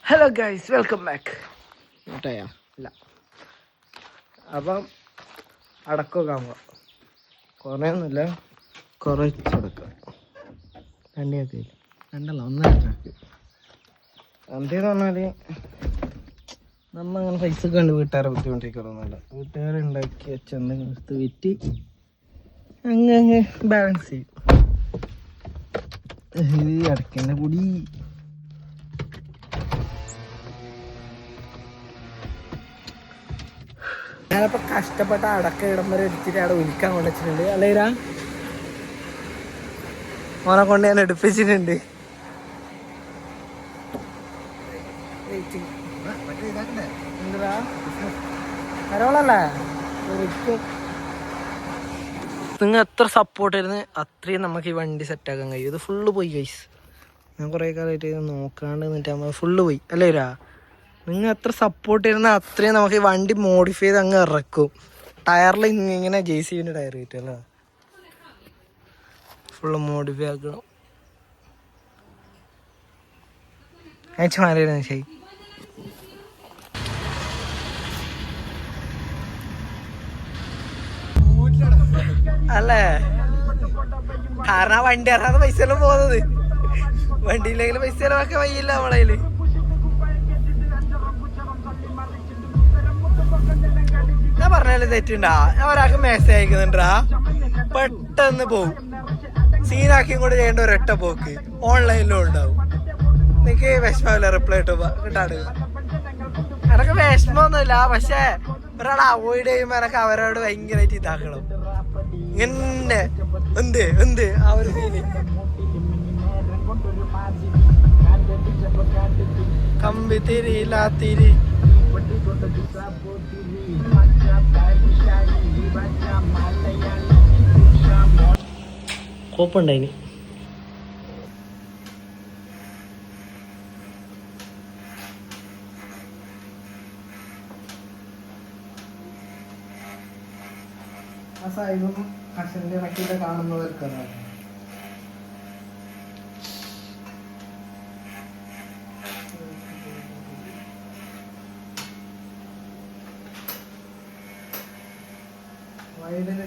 Hello guys, welcome back. കേട്ടോയാ ഇല്ല. അപ്പം അടക്കമൊക്കെ ആകുമ്പോൾ കുറേയൊന്നുമില്ല, കുറച്ചടക്കം രണ്ടിനൊക്കെ ഇല്ല, രണ്ടല്ല ഒന്നരക്ക്. എന്തെന്ന് പറഞ്ഞാൽ നമ്മങ്ങനെ പൈസ കണ്ട് വീട്ടുകാരെ ബുദ്ധിമുട്ടിക്കൊന്നുമില്ല. വീട്ടുകാരുണ്ടാക്കി വെച്ച് എന്തെങ്കിലും എടുത്ത് വിറ്റ് അങ്ങ് ബാലൻസ് ചെയ്യും. അടക്കേൻ്റെ പൊടി ഞാനിപ്പോൾ കഷ്ടപ്പെട്ട അടക്ക ഇടം വരെ എടുത്തിട്ട് അവിടെ വിൽക്കാൻ കൊണ്ടുവച്ചിട്ടുണ്ട്. അല്ലേരാ ഓനെ കൊണ്ട് ഞാൻ എടുപ്പിച്ചിട്ടുണ്ട്. എന്താ കരോളല്ലേ നിങ്ങൾ എത്ര സപ്പോർട്ട് ചെയ്യുന്നത് അത്രയും നമുക്ക് ഈ വണ്ടി സെറ്റാക്കാൻ കഴിയും. ഇത് ഫുള്ള് പോയി ഗൈസ്. ഞാൻ കുറേ കാലമായിട്ട് ഇത് നോക്കാണ്ട് നിന്നിട്ട് നമ്മൾ ഫുള്ള് പോയി അല്ലേരാ. നിങ്ങൾ എത്ര സപ്പോർട്ട് ചെയ്യുന്ന അത്രയും നമുക്ക് ഈ വണ്ടി മോഡിഫൈ ചെയ്ത് അങ്ങ് ഇറക്കും. ടയറിൽ ഇങ്ങനെ JCBൻ്റെ ടയർ കിട്ടുമല്ലോ, ഫുള്ള് മോഡിഫൈ ആക്കണം. അയച്ചുമാരായിരുന്നു ശരി. അല്ലേ, കാരണം ആ വണ്ടി ഇറങ്ങാതെ പൈസ എല്ലാം പോകുന്നത്. വണ്ടിയിലെങ്കിലും പൈസ ചിലവാക്കാൻ വയ്യില്ല നമ്മളെ കയ്യില്. ഞാൻ പറഞ്ഞാലും തെറ്റുണ്ടാ, ഞാൻ ഒരാൾക്ക് മെസ്സേജ് അയക്കുന്നുണ്ടാ, പെട്ടെന്ന് പോവും. സീനാക്കിയും കൂടെ ചെയ്യേണ്ട ഒരൊറ്റ പോക്ക് ഓൺലൈനിലും ഉണ്ടാവും. എനിക്ക് വിഷമമില്ല റിപ്ലൈ കിട്ടാണ്ട്. എനക്ക് വിഷമമൊന്നുമില്ല, പക്ഷെ ഒരാൾ അവോയ്ഡ് ചെയ്യുമ്പോൾ എനക്ക് അവരോട് ഭയങ്കരമായിട്ട് ഇതാക്കണം. ഇങ്ങനെ എന്ത് ആ ഒരു ഫീല്. കമ്പി തിരി ലാത്തിരി കോപ്പുണ്ടായിന്. ആ സൈബും അച്ഛൻ്റെ ഇടയ്ക്കൊക്കെ കാണുന്നവർക്കാണ്. വൈദ്യുതി